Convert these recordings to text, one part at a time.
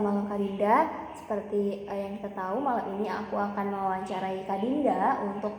selamat malam Kak Dinda. Seperti yang kita tahu, malam ini aku akan mewawancarai Kak Dinda untuk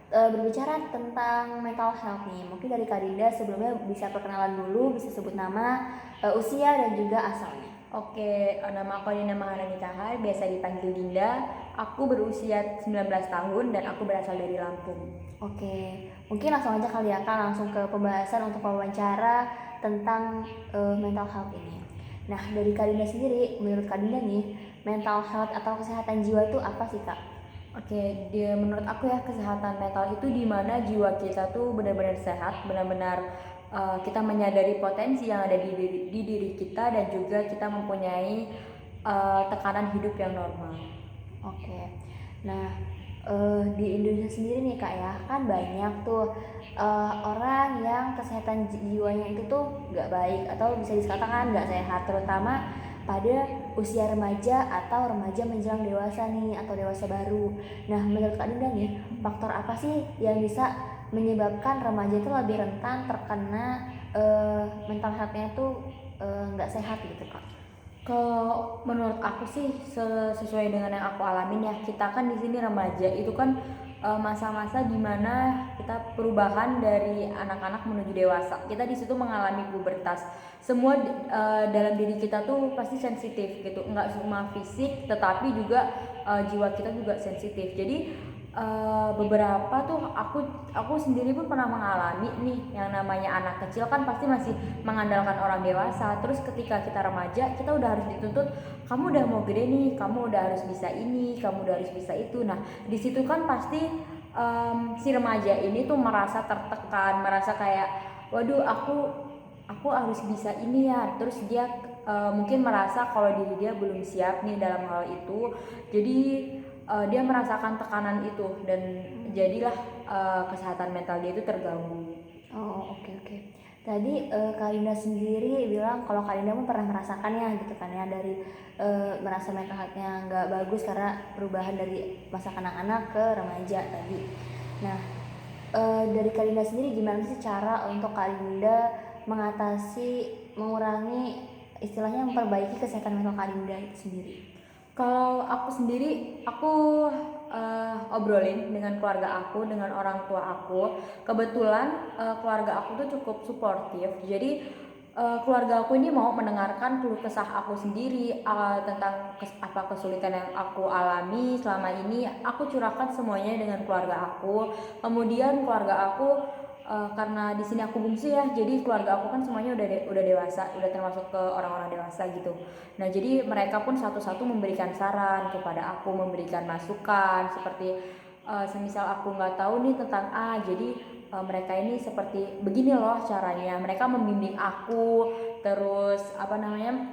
berbicara tentang mental health nih. Mungkin dari Kak Dinda sebelumnya bisa perkenalan dulu, bisa sebut nama, usia dan juga asalnya. Oke, nama aku Dinda Maharani Kahar, biasa dipanggil Dinda. Aku berusia 19 tahun dan aku berasal dari Lampung. Oke, mungkin langsung aja kali ya Kak, langsung ke pembahasan untuk wawancara tentang mental health ini. Nah, dari Kak Dinda sendiri, menurut Kak Dinda nih, mental health atau kesehatan jiwa itu apa sih Kak? Oke, menurut aku ya kesehatan mental itu di mana jiwa kita tuh benar-benar sehat, benar-benar kita menyadari potensi yang ada di diri kita dan juga kita mempunyai tekanan hidup yang normal. Oke, nah di Indonesia sendiri nih Kak ya, kan banyak tuh orang yang kesehatan jiwanya itu tuh nggak baik atau bisa dikatakan nggak sehat, terutama pada usia remaja atau remaja menjelang dewasa nih atau dewasa baru. Nah, menurut Kak Dinda nih, faktor apa sih yang bisa menyebabkan remaja itu lebih rentan terkena mental health-nya tuh nggak sehat gitu Kak? Kalau menurut aku sih sesuai dengan yang aku alamin ya, kita kan di sini remaja itu kan masa-masa dimana kita perubahan dari anak-anak menuju dewasa. Kita di situ mengalami pubertas. Semua dalam diri kita tuh pasti sensitif gitu, nggak cuma fisik, tetapi juga jiwa kita juga sensitif. Jadi beberapa tuh aku sendiri pun pernah mengalami nih yang namanya anak kecil kan pasti masih mengandalkan orang dewasa. Terus ketika kita remaja kita udah harus dituntut, kamu udah mau gede nih, kamu udah harus bisa ini, kamu udah harus bisa itu. Nah di situ kan pasti si remaja ini tuh merasa tertekan, merasa kayak waduh aku harus bisa ini ya. Terus dia mungkin merasa kalau diri dia belum siap nih dalam hal itu. Jadi dia merasakan tekanan itu dan jadilah kesehatan mental dia itu terganggu. Oh, oke. Tadi Kak Linda sendiri bilang kalau Kak Linda pun pernah merasakannya gitu kan ya, dari merasa mental health-nya nggak bagus karena perubahan dari masa kanak-kanak ke remaja tadi. Nah, dari Kak Linda sendiri gimana sih cara untuk Kak Linda mengatasi, mengurangi, istilahnya memperbaiki kesehatan mental Kak Linda itu sendiri? Kalau aku sendiri, aku obrolin dengan keluarga aku, dengan orang tua aku. Kebetulan keluarga aku tuh cukup suportif. Jadi keluarga aku ini mau mendengarkan keluh kesah aku sendiri tentang apa kesulitan yang aku alami selama ini. Aku curahkan semuanya dengan keluarga aku. Kemudian keluarga aku karena di sini aku bungsu ya, jadi keluarga aku kan semuanya udah dewasa, udah termasuk ke orang-orang dewasa gitu. Nah jadi mereka pun satu-satu memberikan saran kepada aku, memberikan masukan seperti semisal aku nggak tahu nih tentang A, jadi mereka ini seperti begini loh caranya. Mereka membimbing aku, terus apa namanya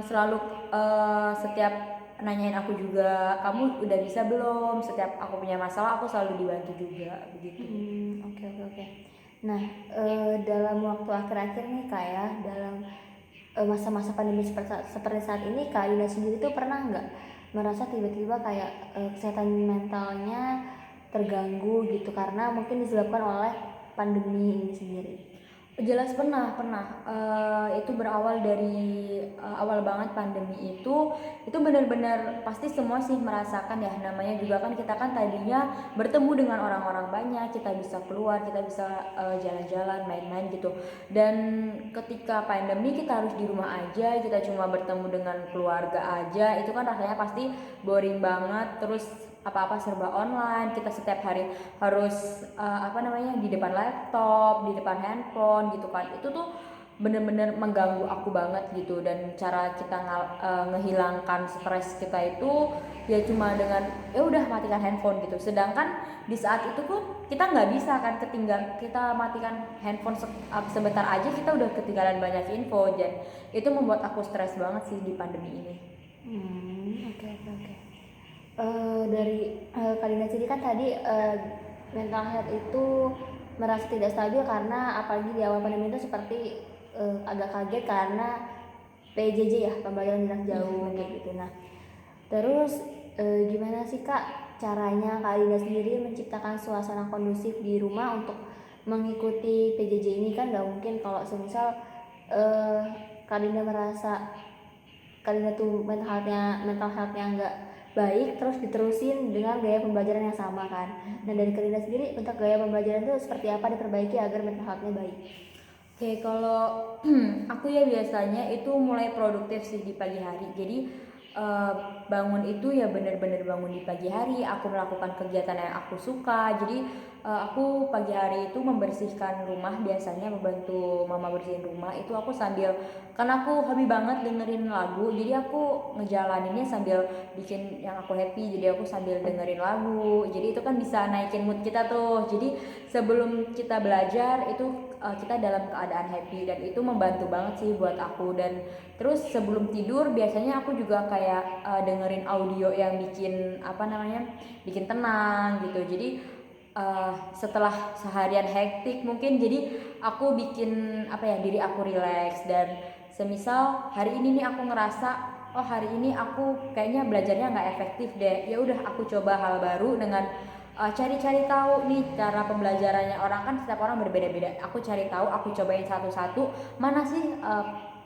selalu setiap nanyain aku juga, kamu udah bisa belum? Setiap aku punya masalah aku selalu dibantu juga begitu. Oke. Nah, dalam waktu akhir-akhir nih Kak ya, dalam masa-masa pandemi seperti saat ini, Kak Dinda sendiri tuh pernah nggak merasa tiba-tiba kayak kesehatan mentalnya terganggu gitu karena mungkin disebabkan oleh pandemi ini sendiri? Jelas pernah. Itu berawal dari awal banget pandemi itu benar-benar pasti semua sih merasakan ya, namanya juga kan kita kan tadinya bertemu dengan orang-orang banyak, kita bisa keluar, kita bisa jalan-jalan, main-main gitu. Dan ketika pandemi kita harus di rumah aja, kita cuma bertemu dengan keluarga aja, itu kan rasanya pasti boring banget. Terus apa-apa serba online, kita setiap hari harus di depan laptop, di depan handphone gitu kan. Itu tuh bener-bener mengganggu aku banget gitu. Dan cara kita ngehilangkan stres kita itu ya cuma dengan ya udah matikan handphone gitu. Sedangkan di saat itu pun kita nggak bisa kan kita matikan handphone sebentar aja kita udah ketinggalan banyak info, dan itu membuat aku stres banget sih di pandemi ini. Oke. Dari Kak Dinda sendiri kan tadi mental health itu merasa tidak stabil karena apalagi di awal pandemi itu seperti agak kaget karena PJJ ya, pembelajaran jarak jauh kayak gitu. Nah, terus gimana sih Kak caranya Kak Dinda sendiri menciptakan suasana kondusif di rumah untuk mengikuti PJJ ini? Kan nggak mungkin kalau semisal Kak Dinda merasa Karina tuh mental healthnya nggak baik, terus diterusin dengan gaya pembelajaran yang sama kan. Nah dari Karina sendiri untuk gaya pembelajaran itu seperti apa diperbaiki agar mental healthnya baik? Oke, kalau aku ya biasanya itu mulai produktif sih di pagi hari. Jadi eh, bangun itu ya bener-bener bangun di pagi hari. Aku melakukan kegiatan yang aku suka. Jadi aku pagi hari itu membersihkan rumah, biasanya membantu mama bersihin rumah. Itu aku sambil, karena aku hobi banget dengerin lagu. Jadi aku ngejalaninnya sambil bikin yang aku happy. Jadi aku sambil dengerin lagu. Jadi itu kan bisa naikin mood kita tuh. Jadi sebelum kita belajar itu kita dalam keadaan happy, dan itu membantu banget sih buat aku. Dan terus sebelum tidur biasanya aku juga kayak dengerin audio yang bikin bikin tenang gitu. Jadi setelah seharian hektik mungkin, jadi aku bikin diri aku relax. Dan semisal hari ini nih aku ngerasa, oh hari ini aku kayaknya belajarnya nggak efektif deh, ya udah aku coba hal baru dengan cari-cari tahu nih cara pembelajarannya. Orang kan setiap orang berbeda-beda. Aku cari tahu, aku cobain satu-satu mana sih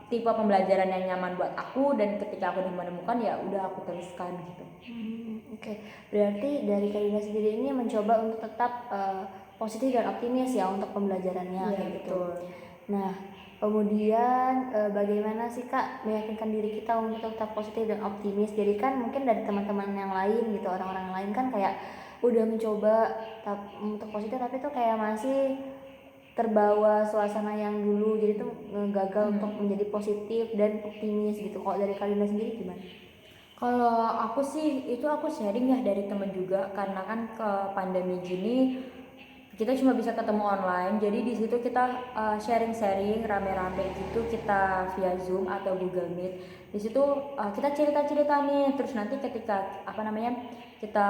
tipe pembelajaran yang nyaman buat aku, dan ketika aku menemukan ya udah aku teruskan gitu. Oke. Berarti dari Karina sendiri ini mencoba untuk tetap positif dan optimis ya untuk pembelajarannya Iya, kayak gitu. betul. Nah, kemudian bagaimana sih Kak meyakinkan diri kita untuk tetap positif dan optimis? Jadi kan mungkin dari teman-teman yang lain gitu, orang-orang lain kan kayak udah mencoba untuk positif tapi tuh kayak masih terbawa suasana yang dulu, jadi tuh gagal untuk menjadi positif dan optimis gitu. Kalau dari Karina sendiri gimana? Kalau aku sih itu aku sharing ya dari temen juga, karena kan ke pandemi gini kita cuma bisa ketemu online. Jadi di situ kita sharing-sharing rame-rame gitu, kita via Zoom atau Google Meet. Di situ kita cerita-cerita nih, terus nanti ketika kita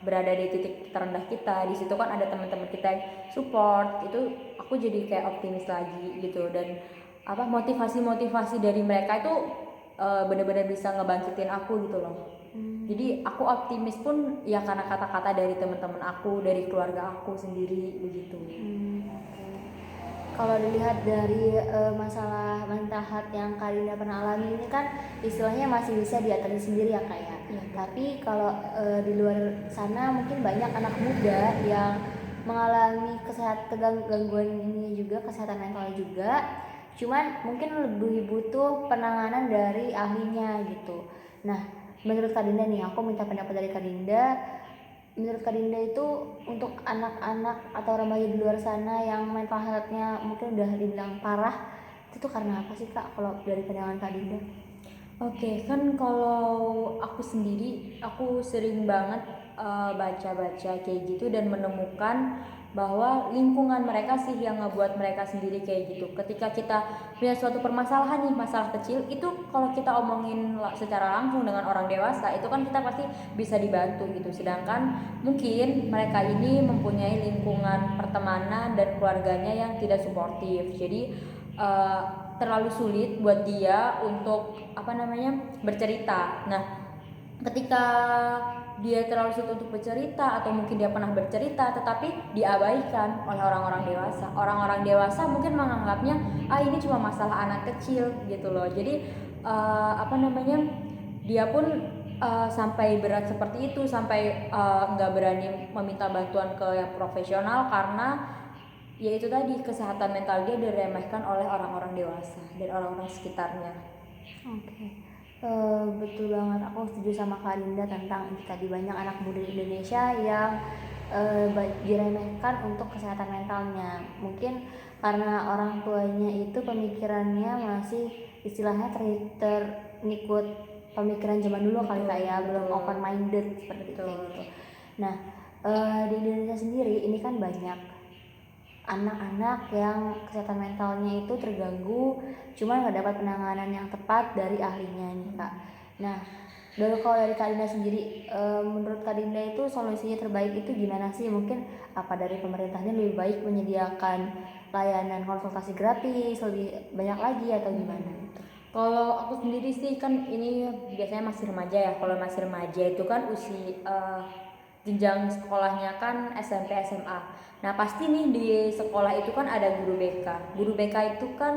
berada di titik terendah kita, di situ kan ada teman-teman kita yang support. Itu aku jadi kayak optimis lagi gitu. Dan motivasi-motivasi dari mereka itu benar-benar bisa ngebangkitin aku gitu loh. Jadi aku optimis pun ya karena kata-kata dari teman-teman aku, dari keluarga aku sendiri begitu. Kalau dilihat dari masalah mental health yang Karina pernah alami ini kan istilahnya masih bisa diatasi sendiri ya Kak ya. Tapi kalau di luar sana mungkin banyak anak muda yang mengalami gangguan ini juga, kesehatan mental juga. Cuman mungkin lebih butuh penanganan dari ahlinya gitu. Nah, menurut Kak Dinda nih, aku minta pendapat dari Kak Dinda. Menurut Kak Dinda itu untuk anak-anak atau remaja di luar sana yang mental health-nya mungkin udah dibilang parah, itu tuh karena apa sih Kak kalau dari pandangan Kak Dinda? Oke, kan kalau aku sendiri, aku sering banget baca-baca kayak gitu dan menemukan bahwa lingkungan mereka sih yang ngebuat mereka sendiri kayak gitu. Ketika kita punya suatu permasalahan nih, masalah kecil, itu kalau kita omongin secara langsung dengan orang dewasa, itu kan kita pasti bisa dibantu gitu. Sedangkan mungkin mereka ini mempunyai lingkungan pertemanan dan keluarganya yang tidak suportif. Jadi terlalu sulit buat dia untuk bercerita. Nah, ketika dia terlalu sulit untuk bercerita, atau mungkin dia pernah bercerita tetapi diabaikan oleh orang-orang dewasa. Orang-orang dewasa mungkin menganggapnya ini cuma masalah anak kecil gitu loh. Jadi dia pun sampai berat seperti itu, sampai nggak berani meminta bantuan ke yang profesional, karena ya itu tadi, kesehatan mental dia diremehkan oleh orang-orang dewasa dan orang-orang sekitarnya. Oke. Betul banget, aku setuju sama Kak Dinda tentang itu tadi, banyak anak muda di Indonesia yang diremehkan untuk kesehatan mentalnya. Mungkin karena orang tuanya itu pemikirannya masih istilahnya terikut pemikiran zaman dulu kali Kak ya, belum open minded seperti itu. Nah, di Indonesia sendiri ini kan banyak anak-anak yang kesehatan mentalnya itu terganggu, cuma nggak dapat penanganan yang tepat dari ahlinya nih Kak. Nah, kalau dari Kak Dinda sendiri, menurut Kak Dinda itu solusinya terbaik itu gimana sih? Mungkin apa dari pemerintahnya lebih baik menyediakan layanan konsultasi gratis lebih banyak lagi atau gimana? Kalau aku sendiri sih, kan ini biasanya masih remaja ya. Kalau masih remaja itu kan jenjang sekolahnya kan SMP SMA. Nah pasti nih di sekolah itu kan ada guru BK. Guru BK itu kan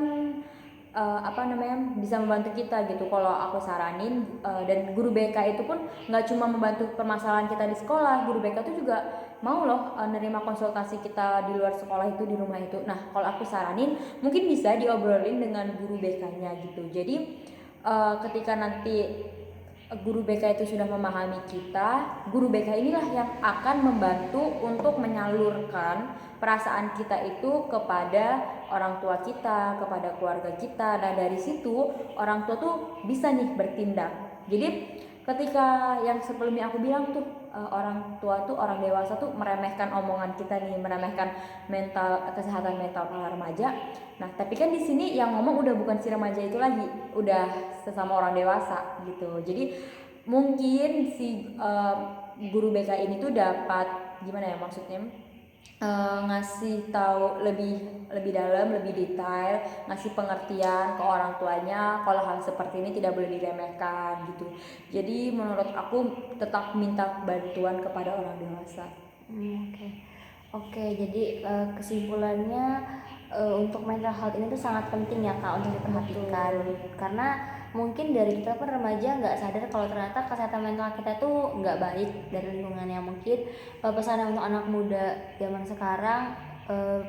bisa membantu kita gitu. Kalau aku saranin, dan guru BK itu pun nggak cuma membantu permasalahan kita di sekolah, guru BK itu juga mau loh nerima konsultasi kita di luar sekolah itu, di rumah itu. Nah kalau aku saranin mungkin bisa diobrolin dengan guru BK-nya gitu. Jadi ketika nanti guru BK itu sudah memahami kita, guru BK inilah yang akan membantu untuk menyalurkan perasaan kita itu kepada orang tua kita, kepada keluarga kita. Nah dari situ orang tua tuh bisa nih bertindak. Jadi ketika yang sebelumnya aku bilang tuh, orang tua tuh, orang dewasa tuh meremehkan omongan kita nih, meremehkan kesehatan mental para remaja. Nah tapi kan di sini yang ngomong udah bukan si remaja itu lagi, udah sesama orang dewasa gitu. Jadi mungkin si guru BK ini tuh dapat gimana ya maksudnya, ngasih tahu lebih lebih dalam, lebih detail, ngasih pengertian ke orang tuanya kalau hal seperti ini tidak boleh diremehkan gitu. Jadi menurut aku tetap minta bantuan kepada orang dewasa. Oke. Oke, jadi kesimpulannya untuk mental health ini tuh sangat penting ya Kak untuk diperhatikan. Karena mungkin dari kita pun remaja nggak sadar kalau ternyata kesehatan mental kita tuh nggak baik dari lingkungannya. Mungkin pesan untuk anak muda zaman sekarang,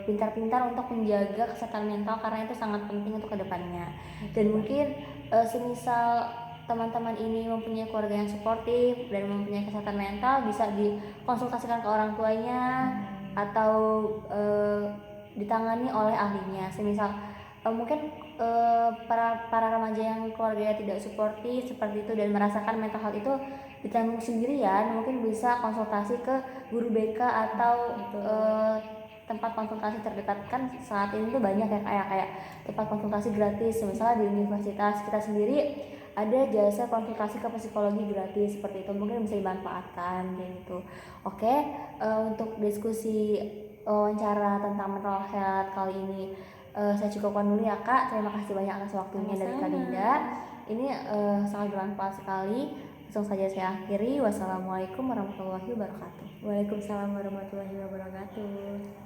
pintar-pintar untuk menjaga kesehatan mental karena itu sangat penting untuk kedepannya. Dan mungkin semisal teman-teman ini mempunyai keluarga yang suportif dan mempunyai kesehatan mental, bisa dikonsultasikan ke orang tuanya atau ditangani oleh ahlinya. Semisal mungkin para remaja yang keluarganya tidak suportif seperti itu dan merasakan mental health itu ditanggung sendirian, mungkin bisa konsultasi ke guru BK atau tempat konsultasi terdekat. Kan saat ini tuh banyak ya kayak tempat konsultasi gratis. Misalnya di universitas kita sendiri ada jasa konsultasi ke psikologi gratis seperti itu, mungkin bisa dimanfaatkan gitu. Oke, untuk diskusi wawancara tentang mental health kali ini saya cukupkan dulu ya Kak. Terima kasih banyak atas waktunya dari Kak Dinda. Ini sangat bermanfaat sekali. Langsung saja saya akhiri. Wassalamualaikum warahmatullahi wabarakatuh. Waalaikumsalam warahmatullahi wabarakatuh.